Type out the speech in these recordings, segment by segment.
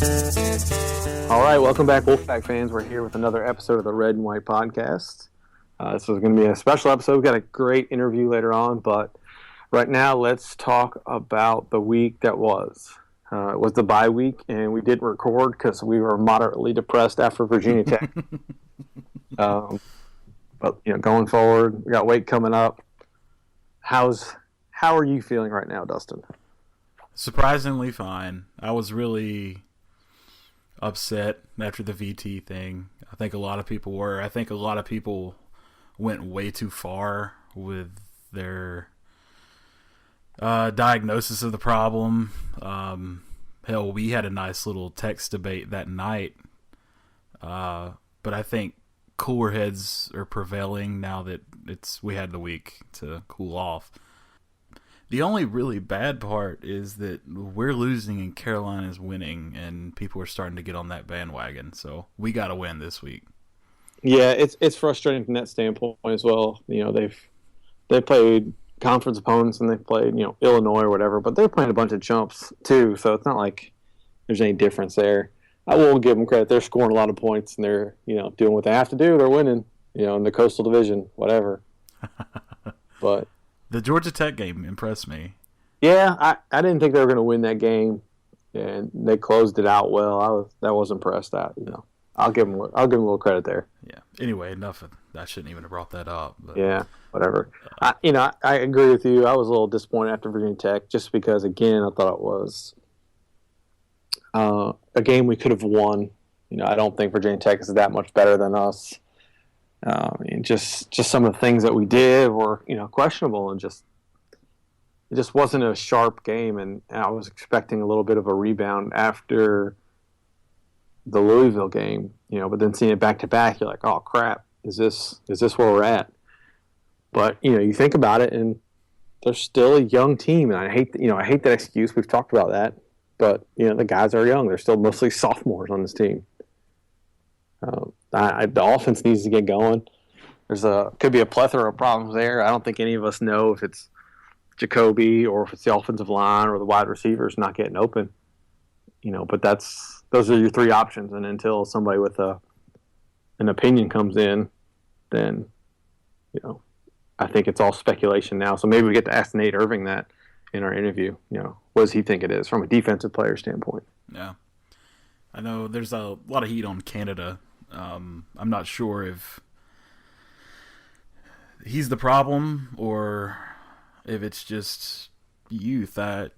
All right, welcome back, Wolfpack fans. We're here with another episode of the Red and White Podcast. This is going to be a special episode. We've got a great interview later on, but right now let's talk about the week that was. It was the bye week, and we didn't record because we were moderately depressed after Virginia Tech. But going forward, we got Wake coming up. How are you feeling right now, Dustin? Surprisingly fine. I was really upset after the VT thing. I think a lot of people were. I think a lot of people went way too far with their diagnosis of the problem. Hell, we had a nice little text debate that night. But I think cooler heads are prevailing now that we had the week to cool off. The only really bad part is that we're losing and Carolina's winning, and people are starting to get on that bandwagon. So we got to win this week. Yeah, it's frustrating from that standpoint as well. They played conference opponents and they played Illinois or whatever, but they're playing a bunch of chumps too. So it's not like there's any difference there. I will give them credit; they're scoring a lot of points and they're doing what they have to do. They're winning, in the Coastal Division, whatever. But the Georgia Tech game impressed me. Yeah, I didn't think they were going to win that game, and they closed it out well. I was impressed. I'll give them a little credit there. Yeah. Anyway, enough. I shouldn't even have brought that up. But, yeah, whatever. I agree with you. I was a little disappointed after Virginia Tech just because, again, I thought it was a game we could have won. I don't think Virginia Tech is that much better than us. Just some of the things that we did were questionable, and it just wasn't a sharp game. And I was expecting a little bit of a rebound after the Louisville game, but then seeing it back to back, you're like, oh crap, is this where we're at? But you think about it, and they're still a young team, and I hate that excuse. We've talked about that, but the guys are young. They're still mostly sophomores on this team. The offense needs to get going. Could be a plethora of problems there. I don't think any of us know if it's Jacoby or if it's the offensive line or the wide receivers not getting open. But those are your three options. And until somebody with an opinion comes in, then I think it's all speculation now. So maybe we get to ask Nate Irving that in our interview. What does he think it is from a defensive player standpoint? Yeah, I know there's a lot of heat on Canada. I'm not sure if he's the problem or if it's just youth. I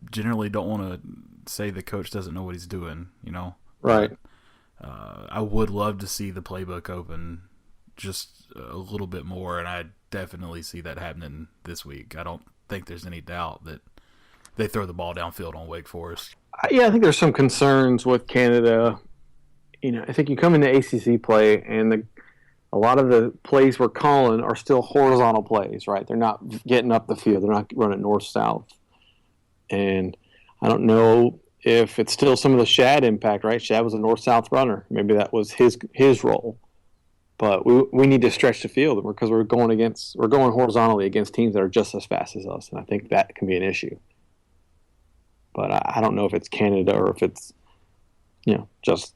generally don't want to say the coach doesn't know what he's doing, Right. I would love to see the playbook open just a little bit more, and I definitely see that happening this week. I don't think there's any doubt that they throw the ball downfield on Wake Forest. Yeah, I think there's some concerns with Canada. I think you come into ACC play, and a lot of the plays we're calling are still horizontal plays, right? They're not getting up the field. They're not running north-south. And I don't know if it's still some of the Shad impact, right? Shad was a north-south runner. Maybe that was his role. But we need to stretch the field because we're going horizontally against teams that are just as fast as us, and I think that can be an issue. But I don't know if it's Canada or if it's just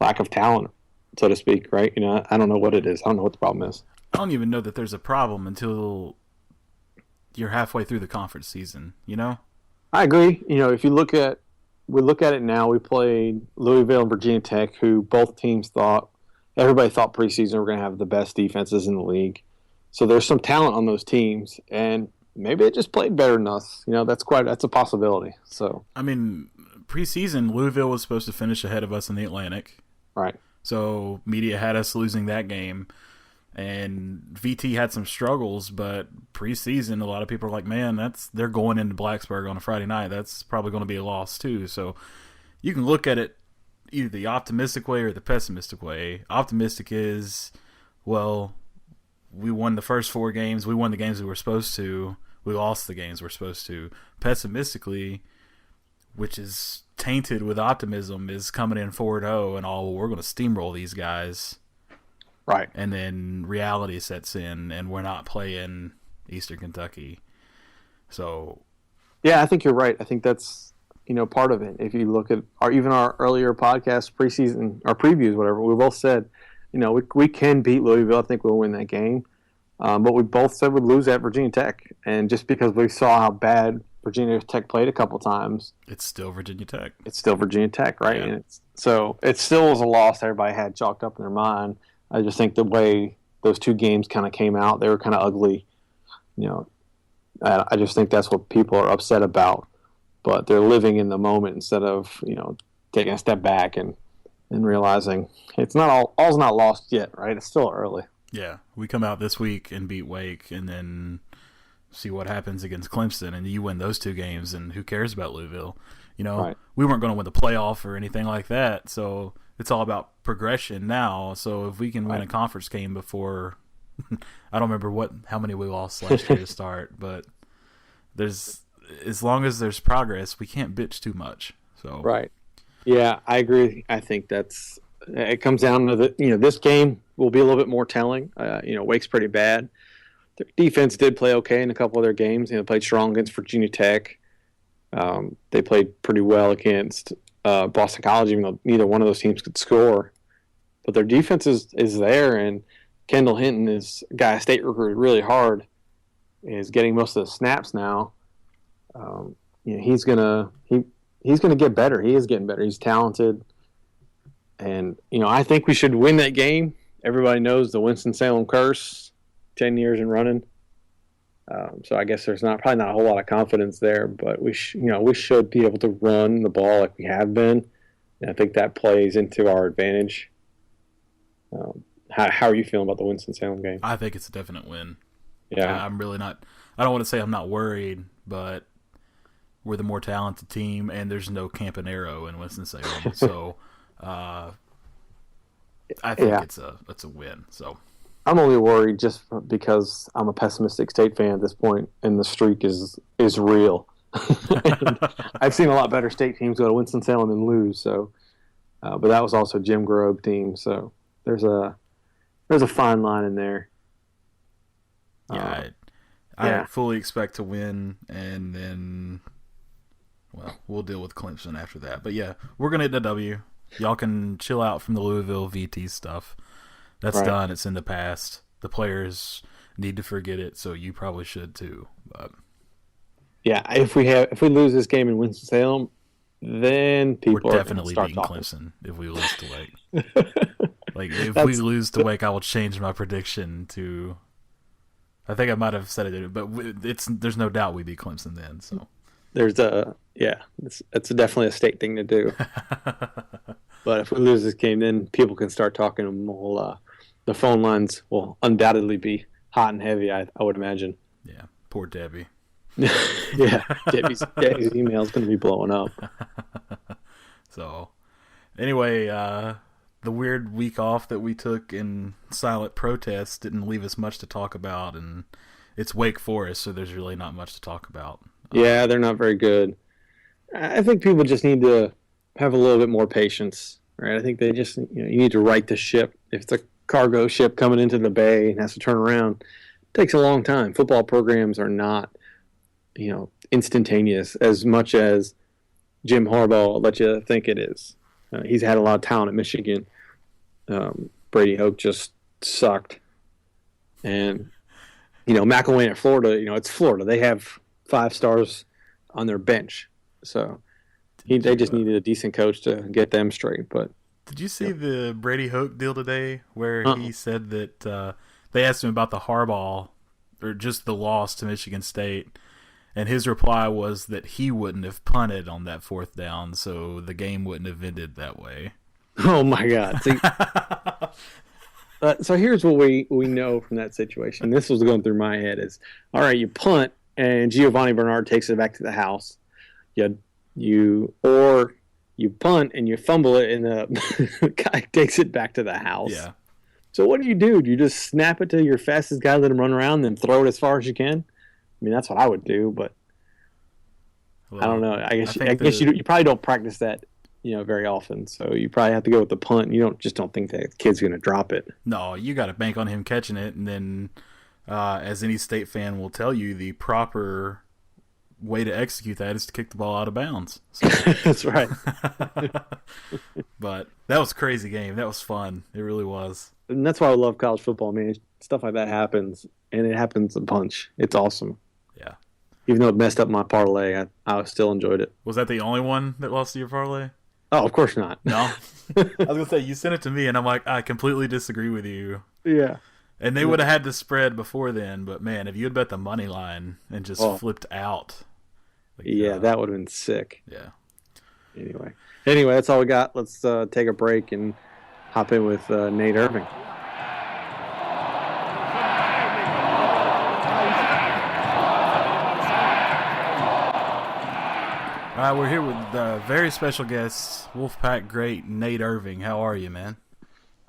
lack of talent, so to speak, right? I don't know what it is. I don't know what the problem is. I don't even know that there's a problem until you're halfway through the conference season, I agree. If we look at it now, we played Louisville and Virginia Tech, who both teams everybody thought preseason we're going to have the best defenses in the league. So there's some talent on those teams, and maybe it just played better than us. That's a possibility. So preseason, Louisville was supposed to finish ahead of us in the Atlantic. Right. So media had us losing that game, and VT had some struggles, but preseason, a lot of people are like, man, they're going into Blacksburg on a Friday night. That's probably going to be a loss too. So you can look at it either the optimistic way or the pessimistic way. Optimistic is, well, we won the first 4 games. We won the games we were supposed to. We lost the games we're supposed to. Pessimistically, which is tainted with optimism, is coming in 4-0 and we're going to steamroll these guys. Right. And then reality sets in, and we're not playing Eastern Kentucky. So, yeah, I think you're right. I think that's part of it. If you look at our earlier podcast, preseason, our previews, whatever, we both said, we can beat Louisville. I think we'll win that game. But we both said we'd lose at Virginia Tech. And just because we saw how bad Virginia Tech played a couple times. It's still Virginia Tech. It's still Virginia Tech, right? Yeah. And so it still was a loss everybody had chalked up in their mind. I just think the way those two games kind of came out, they were kind of ugly. I just think that's what people are upset about. But they're living in the moment instead of, taking a step back and realizing it's not all's not lost yet, right? It's still early. Yeah, we come out this week and beat Wake, and then see what happens against Clemson, and you win those two games, and who cares about Louisville? Right. We weren't going to win the playoff or anything like that, so it's all about progression now. So if we can win a conference game before, I don't remember how many we lost last year to start, but as long as there's progress, we can't bitch too much. So right. Yeah, I agree. I think it comes down to this game will be a little bit more telling. Wake's pretty bad. Their defense did play okay in a couple of their games. They played strong against Virginia Tech. They played pretty well against Boston College, even though neither one of those teams could score. But their defense is there, and Kendall Hinton is a guy State recruited really hard, is getting most of the snaps now. He's gonna get better. He is getting better. He's talented, and I think we should win that game. Everybody knows the Winston-Salem curse, 10 years and running. So I guess there's probably not a whole lot of confidence there, but we should be able to run the ball like we have been, and I think that plays into our advantage. How are you feeling about the Winston-Salem game? I think it's a definite win. Yeah, I'm really not. I don't want to say I'm not worried, but we're the more talented team, and there's no Campanaro in Winston-Salem, so I think it's a win. So I'm only worried just because I'm a pessimistic State fan at this point, and the streak is real. I've seen a lot better State teams go to Winston-Salem and lose. So, but that was also Jim Grobe team. So there's a fine line in there. Yeah, I fully expect to win, and then we'll deal with Clemson after that. But yeah, we're gonna hit the W. Y'all can chill out from the Louisville VT stuff. That's done. It's in the past. The players need to forget it, so you probably should too. But yeah, if we lose this game in Winston-Salem, then people we're are definitely start beating talking. Clemson if we lose to Wake. Like if we lose to Wake, I will change my prediction to. I think I might have said it, but there's no doubt we beat Clemson then. So it's definitely a State thing to do. But if we lose this game, then people can start talking, and the phone lines will undoubtedly be hot and heavy, I would imagine. Yeah, poor Debbie. Yeah, Debbie's email is going to be blowing up. So, anyway, the weird week off that we took in silent protest didn't leave us much to talk about, and it's Wake Forest, so there's really not much to talk about. Yeah, they're not very good. I think people just need to have a little bit more patience, right? I think they just, you need to right the ship. If it's a cargo ship coming into the bay and has to turn around, it takes a long time. Football programs are not, instantaneous as much as Jim Harbaugh will let you think it is. He's had a lot of talent at Michigan. Brady Hoke just sucked. And, McElwain at Florida, it's Florida. They have 5 stars on their bench. So they just needed a decent coach to get them straight. But did you see the Brady Hoke deal today where he said that they asked him about the Harbaugh or just the loss to Michigan State, and his reply was that he wouldn't have punted on that 4th down, so the game wouldn't have ended that way. Oh my God! See, so here's what we know from that situation. This was going through my head: is all right, you punt and Giovanni Bernard takes it back to the house. You punt and you fumble it, and the guy takes it back to the house. Yeah. So what do? Do you just snap it to your fastest guy, let him run around, then throw it as far as you can? I mean, that's what I would do, but I don't know. I guess you probably don't practice that, very often. So you probably have to go with the punt. You don't think that kid's going to drop it. No, you got to bank on him catching it, and then, as any State fan will tell you, the proper way to execute that is to kick the ball out of bounds. So. That's right. But that was a crazy game. That was fun. It really was. And that's why I love college football, man. Stuff like that happens, and it happens a bunch. It's awesome. Yeah. Even though it messed up my parlay, I still enjoyed it. Was that the only one that lost to your parlay? Oh, of course not. No. I was going to say, you sent it to me, and I'm like, I completely disagree with you. Yeah. And they would have had the spread before then, but man, if you had bet the money line and just flipped out. Like, that would have been sick. Yeah. Anyway, that's all we got. Let's take a break and hop in with Nate Irving. All right, we're here with very special guest, Wolfpack great Nate Irving. How are you, man?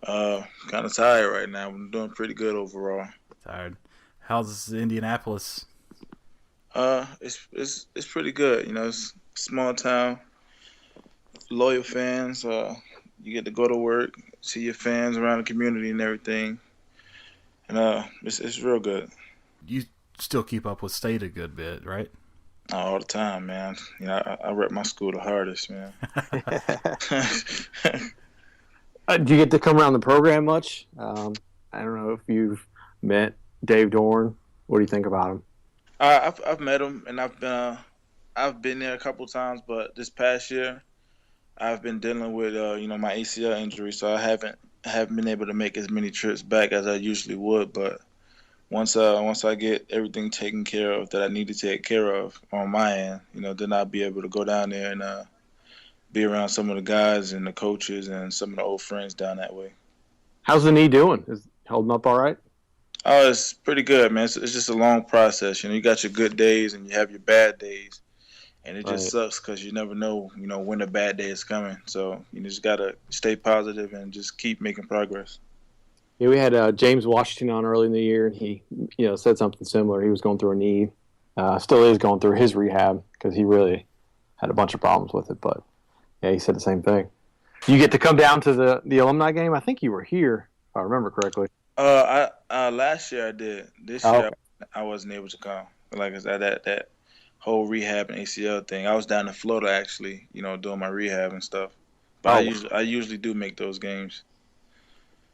Kind of tired right now. I'm doing pretty good overall. Tired. How's Indianapolis? It's pretty good. You know, it's a small town, loyal fans. You get to go to work, see your fans around the community and everything, and it's real good. You still keep up with State a good bit, right? All the time, man. You know, I rep my school the hardest, man. Do you get to come around the program much? I don't know if you've met Dave Dorn. What do you think about him? I've met him, and I've been there a couple times, but this past year I've been dealing with my ACL injury, so I haven't been able to make as many trips back as I usually would. But once I get everything taken care of that I need to take care of on my end, then I'll be able to go down there and be around some of the guys and the coaches and some of the old friends down that way. How's the knee doing? Is it holding up all right? Oh, it's pretty good, man. It's just a long process. You got your good days and you have your bad days, and it just sucks because you never know, when a bad day is coming. So you just gotta stay positive and just keep making progress. Yeah, we had James Washington on early in the year, and he, said something similar. He was going through a knee, still is going through his rehab because he really had a bunch of problems with it. But yeah, he said the same thing. You get to come down to the alumni game. I think you were here, if I remember correctly. Last year I did. This year I wasn't able to come. Like I said, that whole rehab and ACL thing. I was down in Florida actually, doing my rehab and stuff. But I usually do make those games.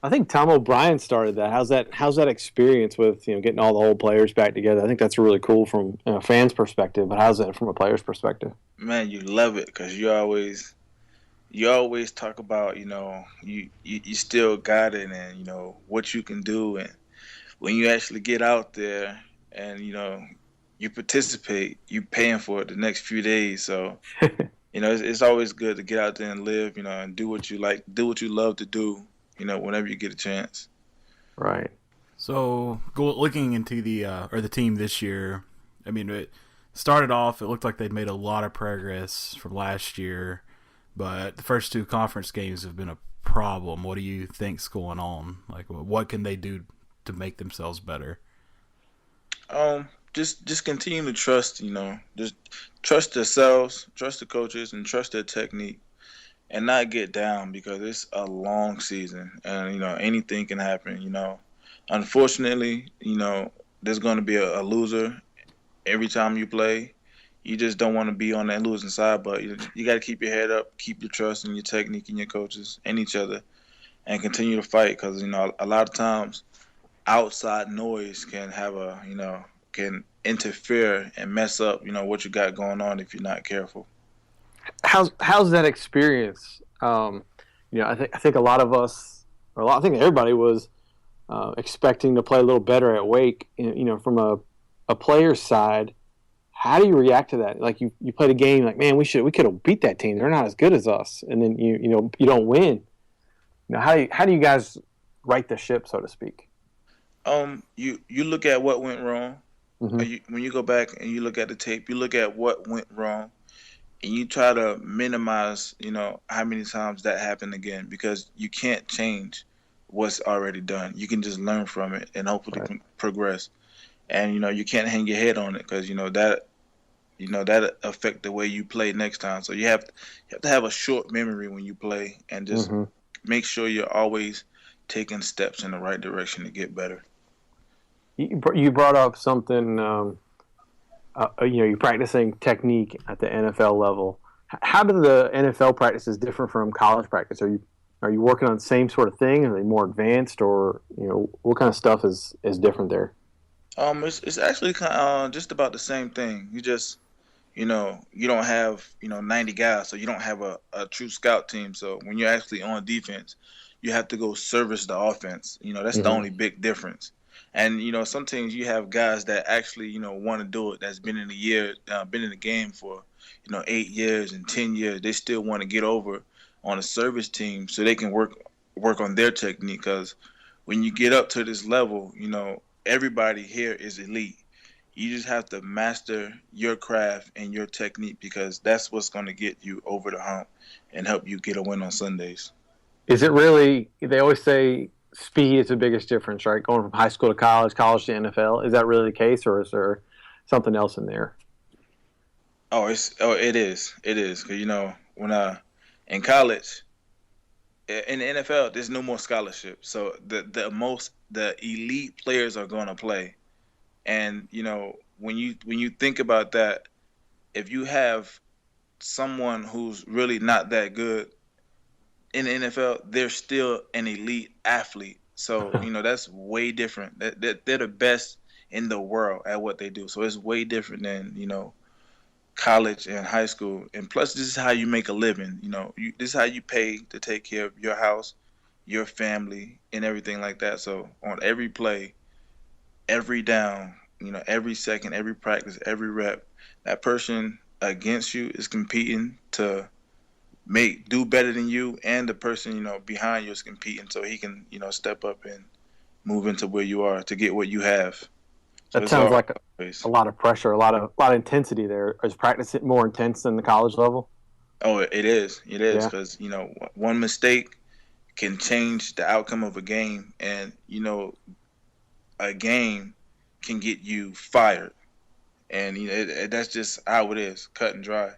I think Tom O'Brien started that. How's that experience with getting all the old players back together? I think that's really cool from a fan's perspective. But how's that from a player's perspective? Man, you love it because you always talk about you still got it and what you can do, and when you actually get out there and you participate, you paying for it the next few days. So it's always good to get out there and live, and do what you like, do what you love to do. Whenever you get a chance. Right. So, looking into the team this year, I mean, it started off, it looked like they'd made a lot of progress from last year, but the first two conference games have been a problem. What do you think's going on? Like, what can they do to make themselves better? Just continue to trust, just trust themselves, trust the coaches, and trust their technique. And not get down because it's a long season and, anything can happen, Unfortunately, there's going to be a loser every time you play. You just don't want to be on that losing side, but you got to keep your head up, keep your trust in your technique and your coaches and each other, and continue to fight because, a lot of times outside noise can have can interfere and mess up, what you got going on if you're not careful. How's that experience? I think a lot of us, I think everybody was expecting to play a little better at Wake. From a player's side, how do you react to that? Like you played a game, like man, we could have beat that team. They're not as good as us, and then you don't win. How do you guys right the ship, so to speak? You look at what went wrong. Mm-hmm. When you go back and you look at the tape, you look at what went wrong. And you try to minimize, how many times that happened again because you can't change what's already done. You can just learn from it and hopefully progress. And, you can't hang your head on it because, that affect the way you play next time. So you have to have a short memory when you play and just make sure you're always taking steps in the right direction to get better. You brought up something you're practicing technique at the NFL level. How do the NFL practices differ from college practice? Are you working on the same sort of thing? Are they more advanced, or what kind of stuff is different there? It's actually kind of just about the same thing. You don't have 90 guys, so you don't have a true scout team. So when you're actually on defense, you have to go service the offense. That's the Mm-hmm. only big difference. And some teams you have guys that actually want to do it. That's been in the year, been in the game for 8 years and 10 years. They still want to get over on a service team so they can work on their technique. Because when you get up to this level, everybody here is elite. You just have to master your craft and your technique because that's what's going to get you over the hump and help you get a win on Sundays. Is it really? They always say speed is the biggest difference, right? Going from high school to college to NFL. Is that really the case, or is there something else in there? It is. It is. 'Cause, when in college, in the NFL, there's no more scholarship. So the elite players are going to play. And when you think about that, if you have someone who's really not that good in the NFL, they're still an elite athlete. So that's way different. They're the best in the world at what they do. So it's way different than college and high school. And plus, this is how you make a living. This is how you pay to take care of your house, your family, and everything like that. So on every play, every down, every second, every practice, every rep, that person against you is competing to do better than you, and the person behind you is competing so he can step up and move into where you are to get what you have. So That it's sounds all like a lot of pressure, a lot of intensity there. Is practice more intense than the college level? Oh, it is Yeah. because one mistake can change the outcome of a game, and a game can get you fired, and that's just how it is, cut and dry. So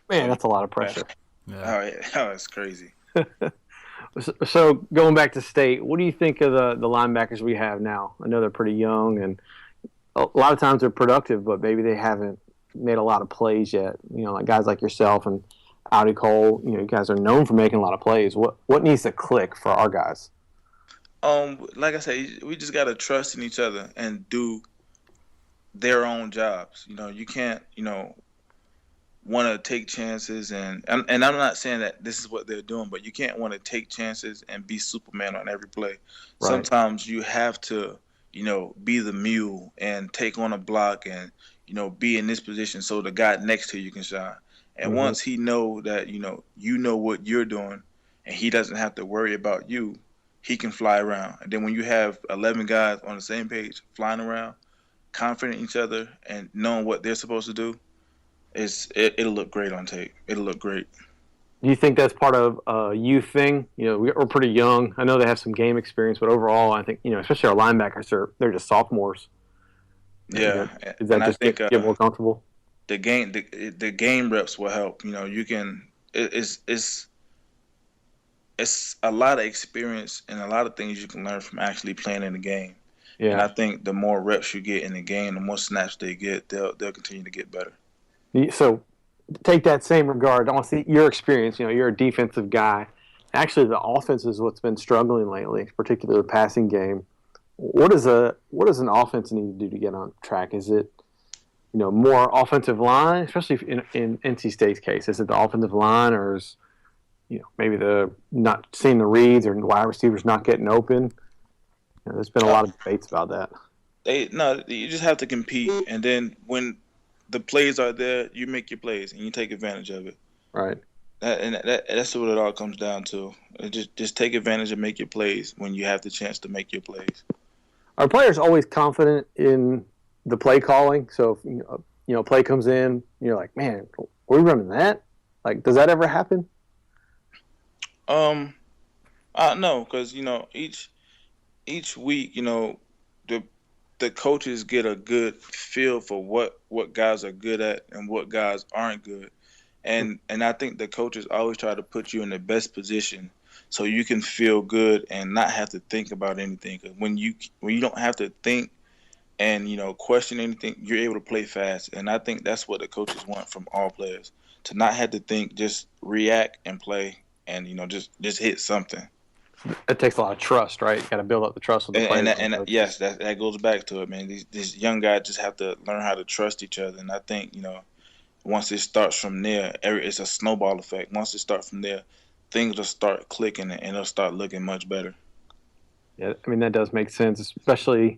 Man, that's a lot of pressure. Yeah. it's crazy. So going back to state, what do you think of the linebackers we have now? I know they're pretty young, and a lot of times they're productive, but maybe they haven't made a lot of plays yet. Like guys like yourself and Audi Cole. You guys are known for making a lot of plays. What needs to click for our guys? Like I said, we just gotta trust in each other and do their own jobs. You can't want to take chances, and I'm not saying that this is what they're doing, but you can't want to take chances and be Superman on every play. Right. Sometimes you have to be the mule and take on a block and be in this position so the guy next to you can shine. And once he know that you know what you're doing, and he doesn't have to worry about you, he can fly around. And then when you have 11 guys on the same page flying around, confident in each other and knowing what they're supposed to do, it'll look great on tape. It'll look great. Do you think that's part of a youth thing? We're pretty young. I know they have some game experience, but overall, I think especially our linebackers, they're just sophomores. Yeah, Is that and I just think get more comfortable? the game reps will help. You can it's a lot of experience and a lot of things you can learn from actually playing in the game. And I Yeah. think the more reps you get in the game, the more snaps they get, they'll continue to get better. So take that same regard. I want to see your experience. You're a defensive guy. Actually, the offense is what's been struggling lately, particularly the passing game. What does an offense need to do to get on track? Is it more offensive line, especially in NC State's case? Is it the offensive line, or is maybe the not seeing the reads or wide receivers not getting open? There's been a lot of debates about that. You just have to compete, and then when the plays are there, you make your plays and you take advantage of it. Right. That's what it all comes down to. Just take advantage and make your plays when you have the chance to make your plays. Are players always confident in the play calling? So if a play comes in, you're like, man, are we running that? Like, does that ever happen? No, because each week, the coaches get a good feel for what guys are good at and what guys aren't good. And I think the coaches always try to put you in the best position so you can feel good and not have to think about anything. 'Cause when you don't have to think and question anything. You're able to play fast, and I think that's what the coaches want from all players, to not have to think, just react and play, and just hit something. It takes a lot of trust, right? You got to build up the trust with the players. And yes, that goes back to it, man. These young guys just have to learn how to trust each other, and I think once it starts from there, it's a snowball effect. Once it starts from there, things will start clicking and it'll start looking much better. Yeah, I mean that does make sense, especially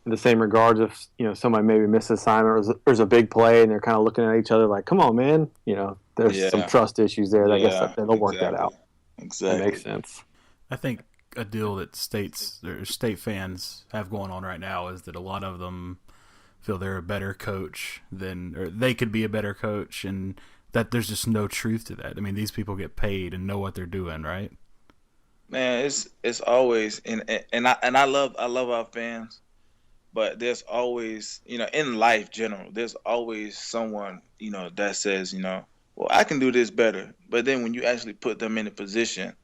in the same regards if somebody maybe missed an assignment or there's a big play and they're kind of looking at each other like, "Come on, man!" There's some trust issues there. I guess they'll work that out. Exactly, that makes sense. I think a deal that state fans have going on right now is that a lot of them feel they're a better coach or they could be a better coach, and that there's just no truth to that. I mean, these people get paid and know what they're doing, right? Man, it's always and I love our fans, but there's always in life general, there's always someone that says well, I can do this better, but then when you actually put them in a position.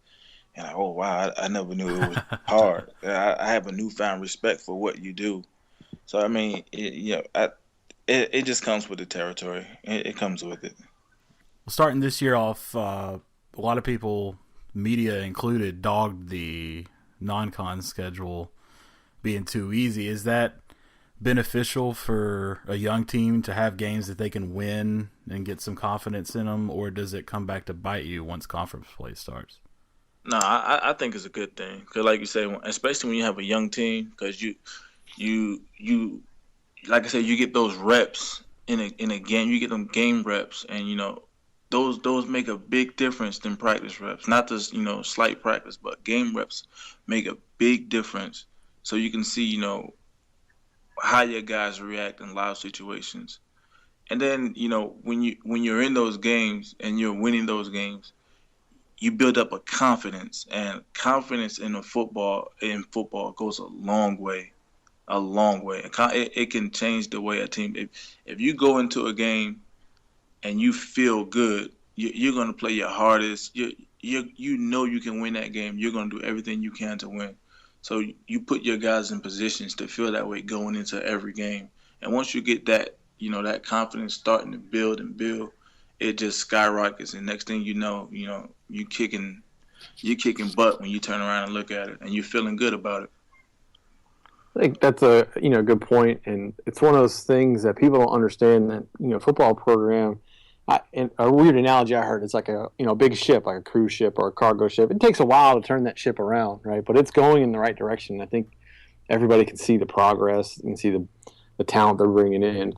And oh wow, I never knew it was hard. I have a newfound respect for what you do. So I mean, it just comes with the territory. It comes with it. Well, starting this year off, a lot of people, media included, dogged the non-con schedule being too easy. Is that beneficial for a young team to have games that they can win and get some confidence in them, or does it come back to bite you once conference play starts? No, I think it's a good thing because, like you say, especially when you have a young team, because you like I said, you get those reps in a game. You get them game reps, and those make a big difference than practice reps. Not just slight practice, but game reps make a big difference. So you can see how your guys react in live situations, and then when you're in those games and you're winning those games. You build up a confidence, and confidence in football goes a long way. It can change the way a team. If you go into a game and you feel good, you're going to play your hardest. You can win that game. You're going to do everything you can to win. So you put your guys in positions to feel that way going into every game. And once you get that, that confidence starting to build, it just skyrockets. And next thing you know, you're kicking butt when you turn around and look at it, and you're feeling good about it. I think that's a good point, and it's one of those things that people don't understand that football program. And a weird analogy I heard, it's like a big ship, like a cruise ship or a cargo ship. It takes a while to turn that ship around, right? But it's going in the right direction. I think everybody can see the progress and see the talent they're bringing in.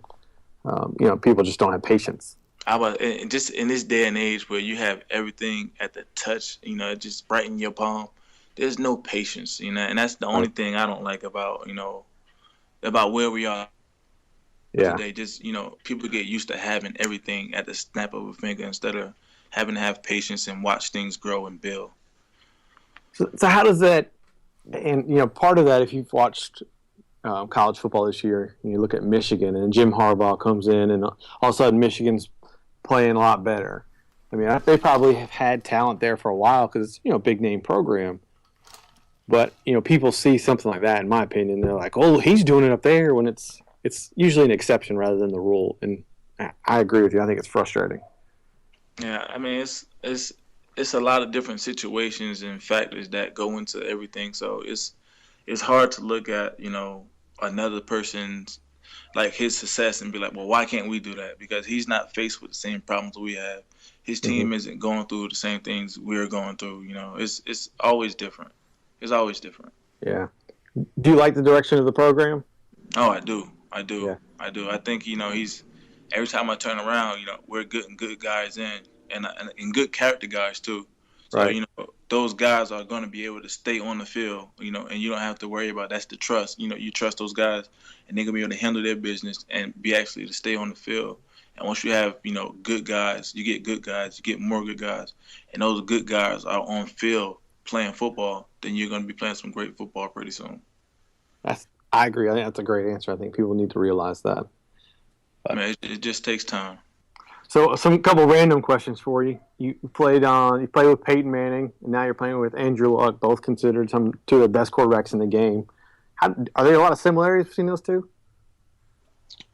People just don't have patience. How about just in this day and age where you have everything at the touch, just right in your palm, there's no patience, and that's the only thing I don't like about, about where we are today. Just, people get used to having everything at the snap of a finger instead of having to have patience and watch things grow and build. So how does that, and, part of that, if you've watched college football this year, you look at Michigan and Jim Harbaugh comes in and all of a sudden Michigan's playing a lot better. I mean, they probably have had talent there for a while because it's, a big name program. But, people see something like that, in my opinion, they're like, oh, he's doing it up there, when it's usually an exception rather than the rule. And I agree with you. I think it's frustrating. Yeah, I mean, it's a lot of different situations and factors that go into everything. So it's hard to look at, another person's, like, his success and be like, well, why can't we do that? Because he's not faced with the same problems we have. His team isn't going through the same things we're going through. It's always different. It's always different. Yeah. Do you like the direction of the program? Oh, I do. Yeah. I do. I think, he's, every time I turn around, we're getting good guys in and good character guys too. So, right. Those guys are going to be able to stay on the field, and you don't have to worry about, that's the trust. You trust those guys, and they're going to be able to handle their business and be actually to stay on the field. And once you have, good guys, you get good guys, you get more good guys. And those good guys are on field playing football, then you're going to be playing some great football pretty soon. I agree. I think that's a great answer. I think people need to realize that. I mean, it just takes time. So, couple random questions for you. You played with Peyton Manning, and now you're playing with Andrew Luck, both considered two of the best quarterbacks in the game. Are there a lot of similarities between those two?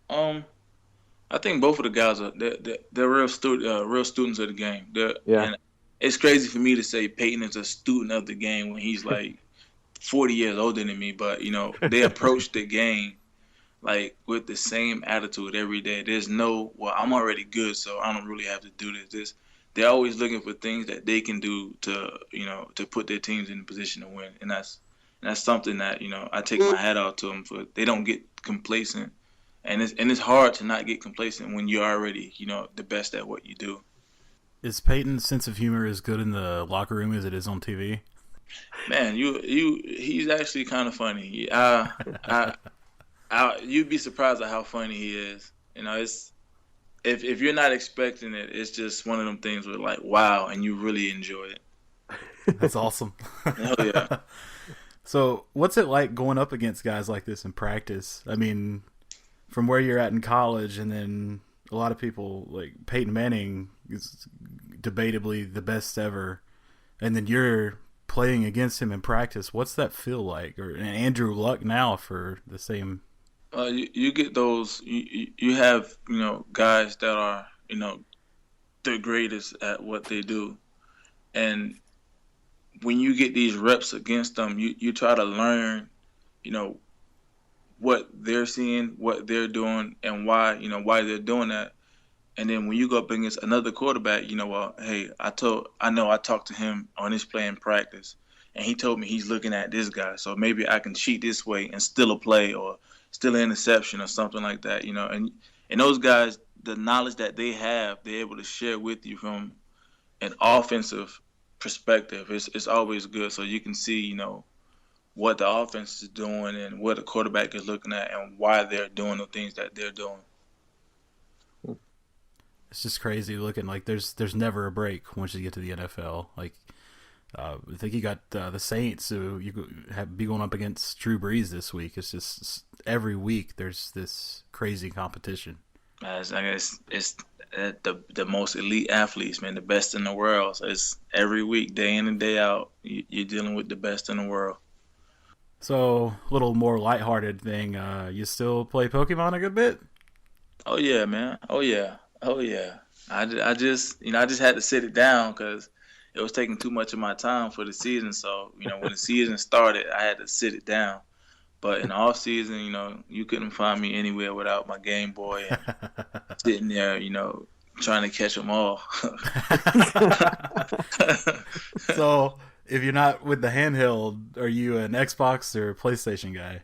Um, I think both of the guys are they're real students of the game. Yeah. And it's crazy for me to say Peyton is a student of the game when he's like 40 years older than me. But they approach the game like with the same attitude every day. There's no, well, I'm already good, so I don't really have to do this. They're always looking for things that they can do to put their teams in a position to win, and that's something that I take my hat off to them for. They don't get complacent, and it's hard to not get complacent when you're already the best at what you do. Is Peyton's sense of humor as good in the locker room as it is on TV? Man, he's actually kind of funny. You'd be surprised at how funny he is. It's if you're not expecting it, it's just one of them things where like, wow, and you really enjoy it. That's awesome. Hell yeah. So, what's it like going up against guys like this in practice? I mean, from where you're at in college, and then a lot of people like Peyton Manning is debatably the best ever, and then you're playing against him in practice. What's that feel like? Or and Andrew Luck now for the same. You get those. You have guys that are the greatest at what they do, and when you get these reps against them, you try to learn, what they're seeing, what they're doing, and why they're doing that. And then when you go up against another quarterback, well, hey, I talked to him on his play in practice, and he told me he's looking at this guy, so maybe I can cheat this way and steal a play or steal an interception or something like that, And those guys, the knowledge that they have, they're able to share with you from an offensive perspective. It's always good, so you can see, what the offense is doing and what the quarterback is looking at and why they're doing the things that they're doing. It's just crazy looking. Like there's never a break once you get to the NFL. Like I think you got the Saints, who you have be going up against Drew Brees this week. It's just every week there's this crazy competition. I guess it's the most elite athletes, man, the best in the world. So it's every week, day in and day out, you're dealing with the best in the world. So a little more lighthearted thing. You still play Pokemon a good bit? Oh yeah, man. Oh yeah. I just had to sit it down because it was taking too much of my time for the season. So when the season started, I had to sit it down. But in the off season, you couldn't find me anywhere without my Game Boy and sitting there, trying to catch them all. So, if you're not with the handheld, are you an Xbox or PlayStation guy?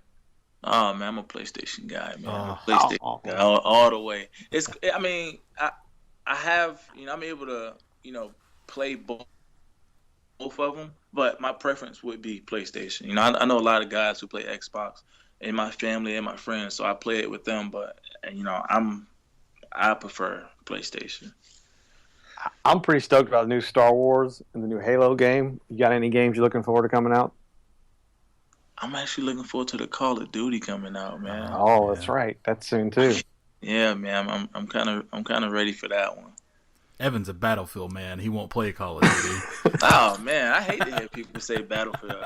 Oh man, I'm a PlayStation guy, man. I'm a PlayStation guy all the way. I have, I'm able to, play both of them, but my preference would be PlayStation. I know a lot of guys who play Xbox in my family and my friends, so I play it with them. But I prefer PlayStation. I'm pretty stoked about the new Star Wars and the new Halo game. You got any games you're looking forward to coming out? I'm actually looking forward to the Call of Duty coming out, man. Oh, that's right. That's soon too. Yeah, man. I'm kind of ready for that one. Evan's a Battlefield man. He won't play Call of Duty. Oh man, I hate to hear people say Battlefield.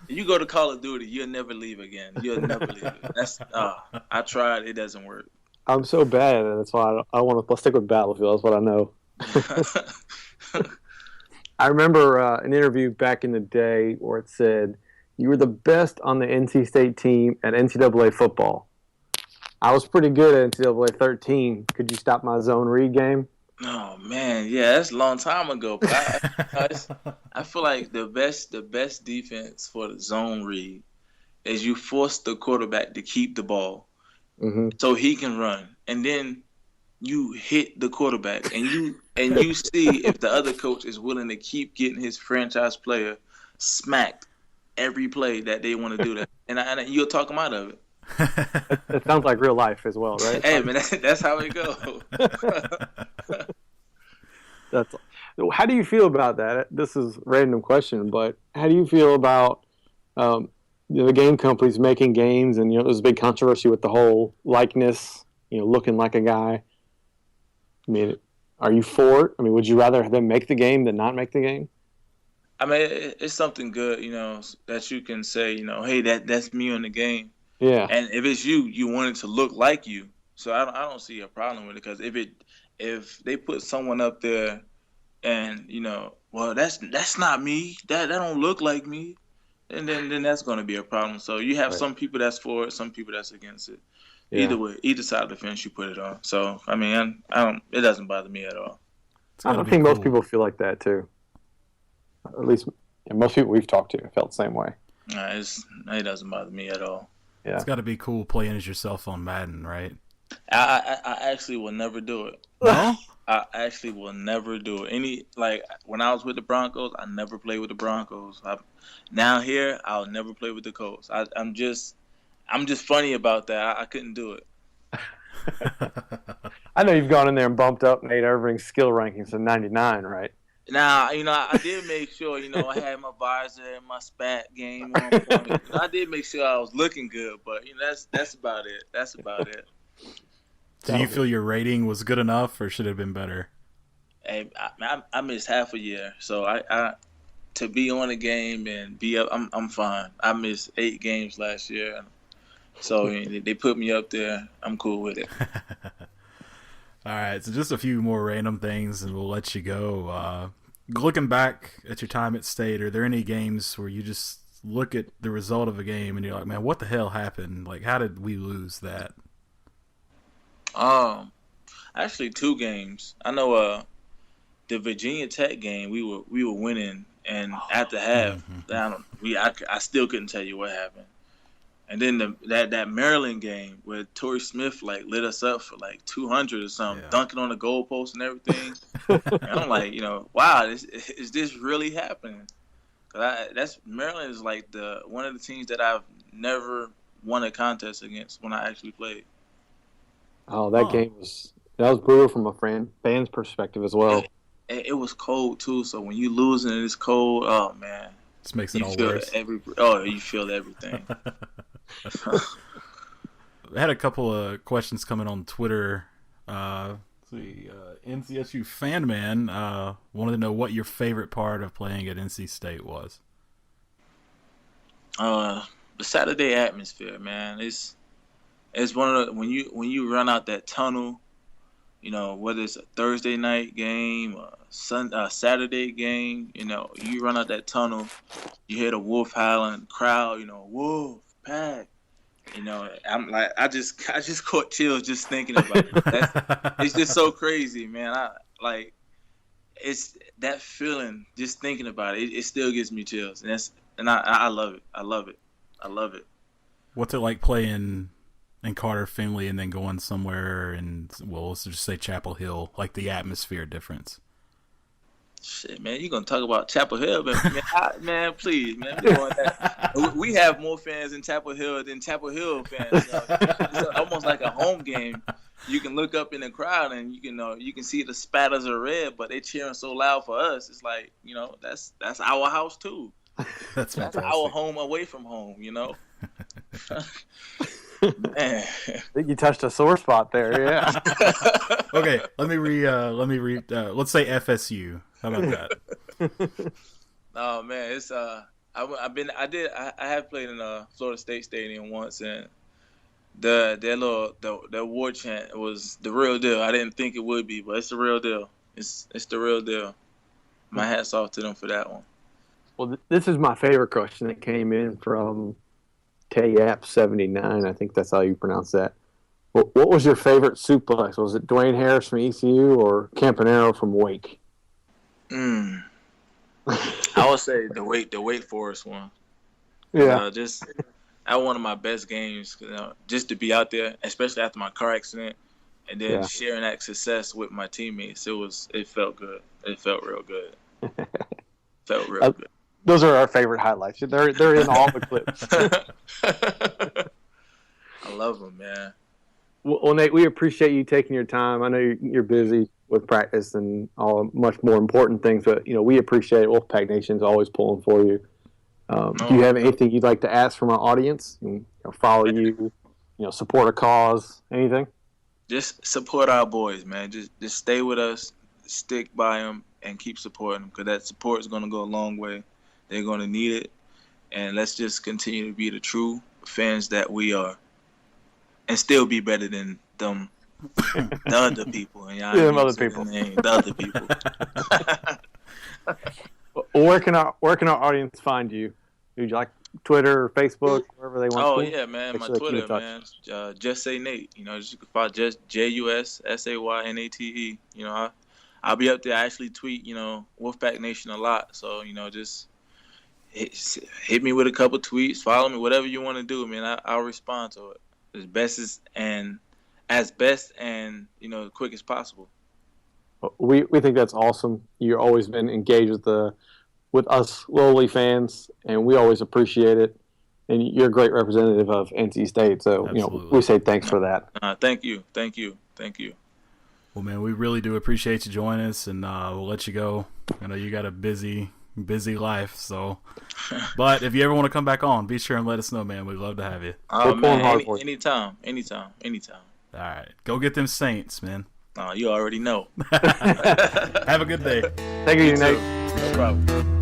You go to Call of Duty, you'll never leave again. You'll never leave. I tried. It doesn't work. I'm so bad at it. That's why I want to stick with Battlefield. That's what I know. I remember an interview back in the day where it said you were the best on the NC State team at NCAA football. I was pretty good at NCAA 13. Could you stop my zone read game? Oh man, yeah, that's a long time ago. But I feel like the best defense for the zone read is you force the quarterback to keep the ball, so he can run, and then you hit the quarterback, and you see if the other coach is willing to keep getting his franchise player smacked every play that they want to do that, and you'll talk them out of it. It sounds like real life as well, right? Hey, man, that's how it goes. How do you feel about that? This is a random question, but how do you feel about the game companies making games? And there's a big controversy with the whole likeness, looking like a guy. I mean, are you for it? I mean, would you rather have them make the game than not make the game? I mean, it's something good, that you can say, hey, that's me on the game. Yeah. And if it's you, you want it to look like you. So I don't see a problem with it, because if they put someone up there and well, that's not me. That don't look like me. And then that's going to be a problem. So you have Right. some people that's for it, some people that's against it. Yeah. Either way, either side of the fence you put it on. So I mean, I don't. It doesn't bother me at all. I think most people feel like that too. At least most people we've talked to felt the same way. It doesn't bother me at all. Yeah. It's got to be cool playing as yourself on Madden, right? I actually will never do it. No? I actually will never do it. When I was with the Broncos, I never played with the Broncos. Now here, I'll never play with the Colts. I'm just funny about that. I couldn't do it. I know you've gone in there and bumped up Nate Irving's skill rankings to 99, right? Now, I did make sure, I had my visor and my spat game on point. I did make sure I was looking good, but that's about it. That's about it. Do you feel your rating was good enough, or should it have been better? Hey, I missed half a year, so I to be on a game and be up, I'm fine. I missed 8 games last year, so they put me up there. I'm cool with it. All right, so just a few more random things, and we'll let you go. Looking back at your time at State, are there any games where you just look at the result of a game and you're like, man, what the hell happened? Like, how did we lose that? Actually 2 games. I know the Virginia Tech game we were winning, and after half, I still couldn't tell you what happened. And then that Maryland game where Torrey Smith lit us up for 200 or something, dunking on the goalpost and everything. And I'm like, wow, is this really happening? Cause Maryland is one of the teams that I've never won a contest against when I actually played. Oh, that game was brutal from a fan's perspective as well. It was cold too, so when you lose and it's cold, oh man, this makes it all worse. You feel everything. I had a couple of questions coming on Twitter. NCSU fan man wanted to know what your favorite part of playing at NC State was. The Saturday atmosphere, man. It's one of the when you run out that tunnel, whether it's a Thursday night game, Saturday game, you run out that tunnel, you hear the wolf howling, crowd, wolf, pack. I'm like, I just caught chills just thinking about it. It's just so crazy, man. It's that feeling just thinking about it. It still gives me chills, and I love it. I love it. I love it. What's it like playing in Carter Finley and then going somewhere and, well, let's just say Chapel Hill, like the atmosphere difference? Shit, man, you gonna talk about Chapel Hill, man, please, man. We have more fans in Chapel Hill than Chapel Hill fans. It's almost like a home game. You can look up in the crowd and you can see the spatters are red, but they cheering so loud for us. It's like, that's our house too. That's our home away from home. Man. I think you touched a sore spot there. Yeah. Okay, let me read. Let's say FSU. How about that? Oh man, it's I have played in Florida State Stadium once, and the war chant was the real deal. I didn't think it would be, but it's the real deal. It's the real deal. My hat's off to them for that one. Well, this is my favorite question that came in from Tayap79. I think that's how you pronounce that. What was your favorite suplex? Was it Dwayne Harris from ECU or Campanaro from Wake? I would say the Wake Forest one. Yeah. Just that was one of my best games. Just to be out there, especially after my car accident, and then sharing that success with my teammates. It felt good. It felt real good. Felt real good. Those are our favorite highlights. They're in all the clips. I love them, man. Well, Nate, we appreciate you taking your time. I know you're busy with practice and all much more important things, but we appreciate it. Wolfpack Nation's always pulling for you. Do you have anything you'd like to ask from our audience? Follow you, support a cause, anything? Just support our boys, man. Just stay with us, stick by them, and keep supporting them, because that support is going to go a long way. They're going to need it, and let's just continue to be the true fans that we are, and still be better than them, the other people. And y'all them other people. The other people. Where can our audience find you? Would you like Twitter or Facebook, wherever they want? Oh to? yeah, man, Make my sure they keep in Twitter, touch. man. Just say Nate. You know, just you can find just JUSSAYNATE. You know, I'll be up there. I actually tweet, you know, Wolfpack Nation a lot. So you know, just hit me with a couple tweets, follow me, whatever you want to do, man. I'll respond to it as best and you know, quick as possible. We think that's awesome. You've always been engaged with us lowly fans, and we always appreciate it. And you're a great representative of NC State, so Absolutely. you know we say thanks for that. Thank you. Well, man, we really do appreciate you joining us, and we'll let you go. I know you got a busy life, so. But if you ever want to come back on, be sure and let us know, man. We'd love to have you. Oh man, anytime. All right, go get them Saints, man. You already know. Have a good day. Thank you, Nate. No problem.